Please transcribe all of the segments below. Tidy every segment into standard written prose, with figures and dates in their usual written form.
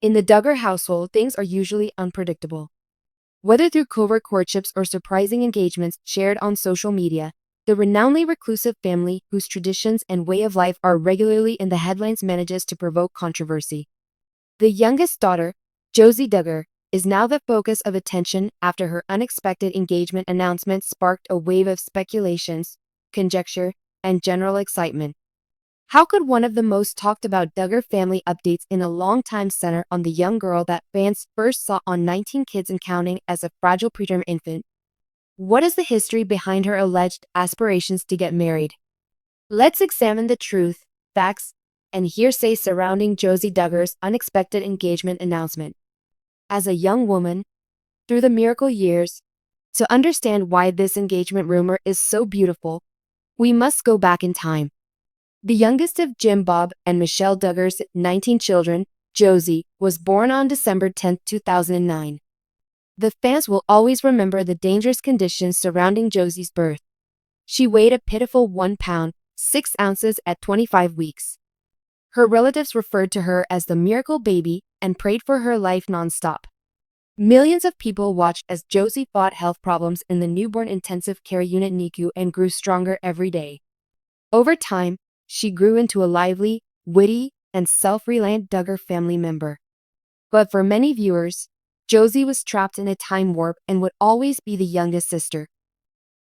In the Duggar household, things are usually unpredictable. Whether through covert courtships or surprising engagements shared on social media, the renownedly reclusive family, whose traditions and way of life are regularly in the headlines, manages to provoke controversy. The youngest daughter, Josie Duggar, is now the focus of attention after her unexpected engagement announcement sparked a wave of speculations, conjecture, and general excitement. How could one of the most talked about Duggar family updates in a long time center on the young girl that fans first saw on 19 Kids and Counting as a fragile preterm infant? What is the history behind her alleged aspirations to get married? Let's examine the truth, facts, and hearsay surrounding Josie Duggar's unexpected engagement announcement. As a young woman, through the miracle years, to understand why this engagement rumor is so beautiful, we must go back in time. The youngest of Jim Bob and Michelle Duggar's 19 children, Josie, was born on December 10, 2009. The fans will always remember the dangerous conditions surrounding Josie's birth. She weighed a pitiful 1 pound, 6 ounces at 25 weeks. Her relatives referred to her as the miracle baby and prayed for her life nonstop. Millions of people watched as Josie fought health problems in the newborn intensive care unit NICU and grew stronger every day. Over time, she grew into a lively, witty, and self-reliant Duggar family member. But for many viewers, Josie was trapped in a time warp and would always be the youngest sister.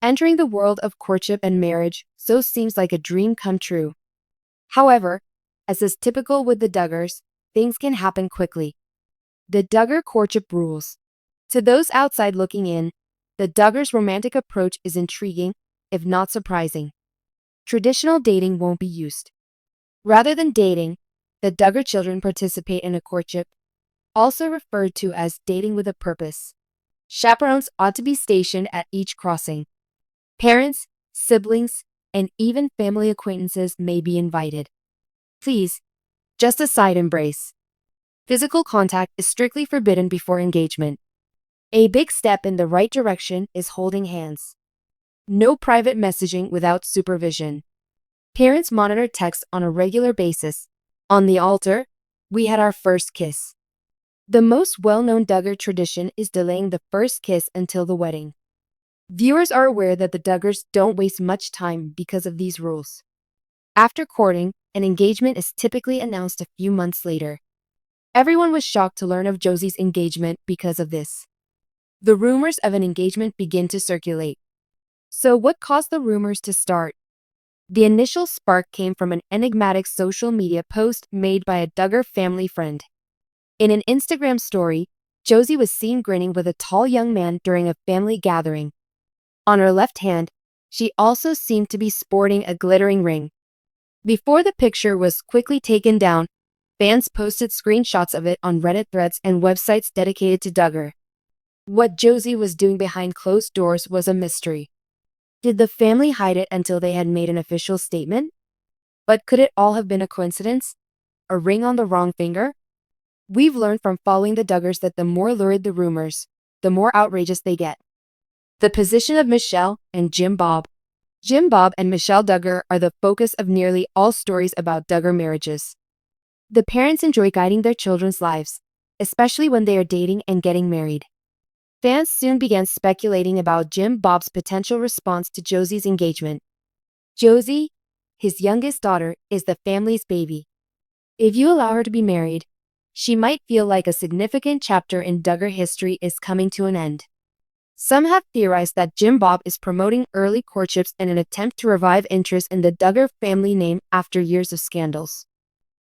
Entering the world of courtship and marriage so seems like a dream come true. However, as is typical with the Duggars, things can happen quickly. The Duggar courtship rules. To those outside looking in, the Duggars' romantic approach is intriguing, if not surprising. Traditional dating won't be used. Rather than dating, the Duggar children participate in a courtship, also referred to as dating with a purpose. Chaperones ought to be stationed at each crossing. Parents, siblings, and even family acquaintances may be invited. Please, just a side embrace. Physical contact is strictly forbidden before engagement. A big step in the right direction is holding hands. No private messaging without supervision. Parents monitor texts on a regular basis. On the altar, we had our first kiss. The most well-known Duggar tradition is delaying the first kiss until the wedding. Viewers are aware that the Duggars don't waste much time because of these rules. After courting, an engagement is typically announced a few months later. Everyone was shocked to learn of Josie's engagement because of this. The rumors of an engagement begin to circulate. So what caused the rumors to start? The initial spark came from an enigmatic social media post made by a Duggar family friend. In an Instagram story, Josie was seen grinning with a tall young man during a family gathering. On her left hand, she also seemed to be sporting a glittering ring. Before the picture was quickly taken down, fans posted screenshots of it on Reddit threads and websites dedicated to Duggar. What Josie was doing behind closed doors was a mystery. Did the family hide it until they had made an official statement? But could it all have been a coincidence? A ring on the wrong finger? We've learned from following the Duggars that the more lurid the rumors, the more outrageous they get. The position of Michelle and Jim Bob. Jim Bob and Michelle Duggar are the focus of nearly all stories about Duggar marriages. The parents enjoy guiding their children's lives, especially when they are dating and getting married. Fans soon began speculating about Jim Bob's potential response to Josie's engagement. Josie, his youngest daughter, is the family's baby. If you allow her to be married, she might feel like a significant chapter in Duggar history is coming to an end. Some have theorized that Jim Bob is promoting early courtships in an attempt to revive interest in the Duggar family name after years of scandals.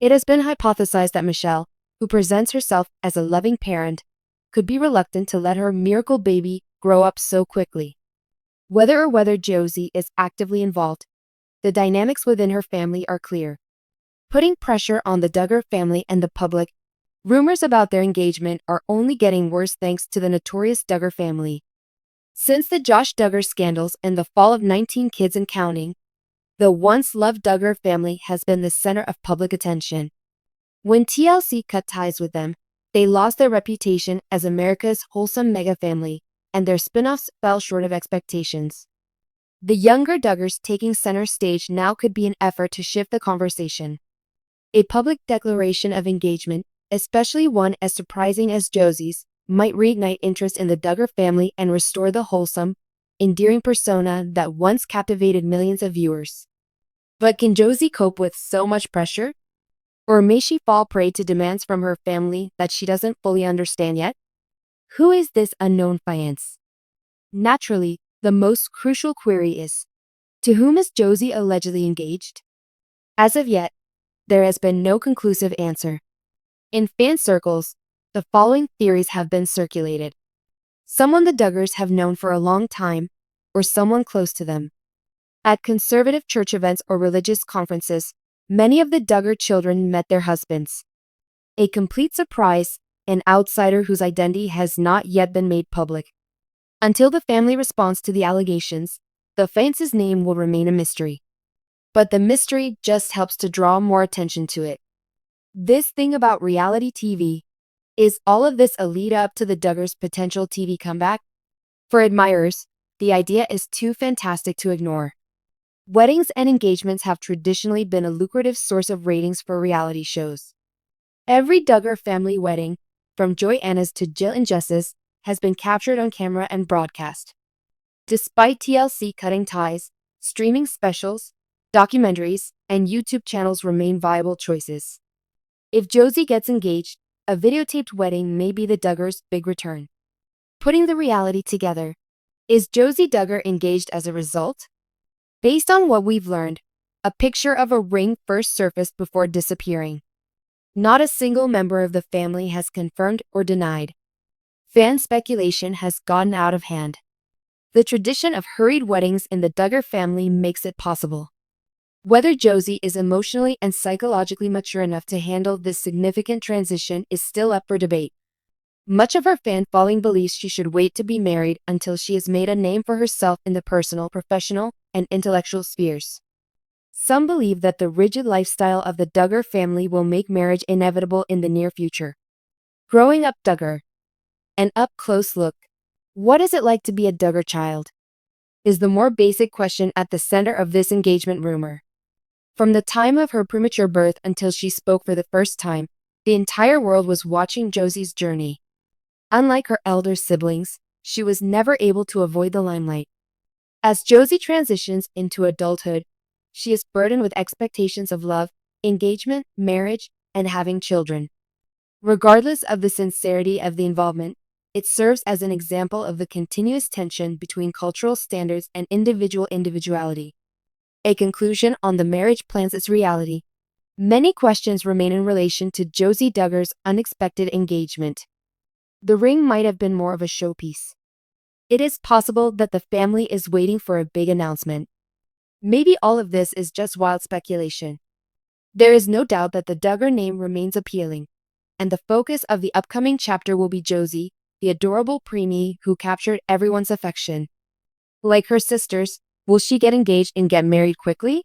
It has been hypothesized that Michelle, who presents herself as a loving parent, could be reluctant to let her miracle baby grow up so quickly. Whether Josie is actively involved, the dynamics within her family are clear. Putting pressure on the Duggar family and the public, rumors about their engagement are only getting worse thanks to the notorious Duggar family. Since the Josh Duggar scandals and the fall of 19 Kids and Counting, the once-loved Duggar family has been the center of public attention. When TLC cut ties with them, they lost their reputation as America's wholesome mega family, and their spin-offs fell short of expectations. The younger Duggars taking center stage now could be an effort to shift the conversation. A public declaration of engagement, especially one as surprising as Josie's, might reignite interest in the Duggar family and restore the wholesome, endearing persona that once captivated millions of viewers. But can Josie cope with so much pressure? Or may she fall prey to demands from her family that she doesn't fully understand yet? Who is this unknown fiancé? Naturally, the most crucial query is, to whom is Josie allegedly engaged? As of yet, there has been no conclusive answer. In fan circles, the following theories have been circulated. Someone the Duggars have known for a long time, or someone close to them. At conservative church events or religious conferences, many of the Duggar children met their husbands. A complete surprise, an outsider whose identity has not yet been made public. Until the family responds to the allegations, the fiancé's name will remain a mystery. But the mystery just helps to draw more attention to it. This thing about reality TV, is all of this a lead up to the Duggars' potential TV comeback? For admirers, the idea is too fantastic to ignore. Weddings and engagements have traditionally been a lucrative source of ratings for reality shows. Every Duggar family wedding, from Johanna's to Jill and Jessa's, has been captured on camera and broadcast. Despite TLC cutting ties, streaming specials, documentaries, and YouTube channels remain viable choices. If Josie gets engaged, a videotaped wedding may be the Duggars' big return. Putting the reality together, is Josie Duggar engaged as a result? Based on what we've learned, a picture of a ring first surfaced before disappearing. Not a single member of the family has confirmed or denied. Fan speculation has gotten out of hand. The tradition of hurried weddings in the Duggar family makes it possible. Whether Josie is emotionally and psychologically mature enough to handle this significant transition is still up for debate. Much of her fan following believes she should wait to be married until she has made a name for herself in the personal, professional, and intellectual spheres. Some believe that the rigid lifestyle of the Duggar family will make marriage inevitable in the near future. Growing up Duggar. An up-close look. What is it like to be a Duggar child? Is the more basic question at the center of this engagement rumor. From the time of her premature birth until she spoke for the first time, the entire world was watching Josie's journey. Unlike her elder siblings, she was never able to avoid the limelight. As Josie transitions into adulthood, she is burdened with expectations of love, engagement, marriage, and having children. Regardless of the sincerity of the involvement, it serves as an example of the continuous tension between cultural standards and individuality. A conclusion on the marriage plans is reality. Many questions remain in relation to Josie Duggar's unexpected engagement. The ring might have been more of a showpiece. It is possible that the family is waiting for a big announcement. Maybe all of this is just wild speculation. There is no doubt that the Duggar name remains appealing, and the focus of the upcoming chapter will be Josie, the adorable preemie who captured everyone's affection. Like her sisters, will she get engaged and get married quickly?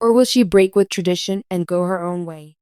Or will she break with tradition and go her own way?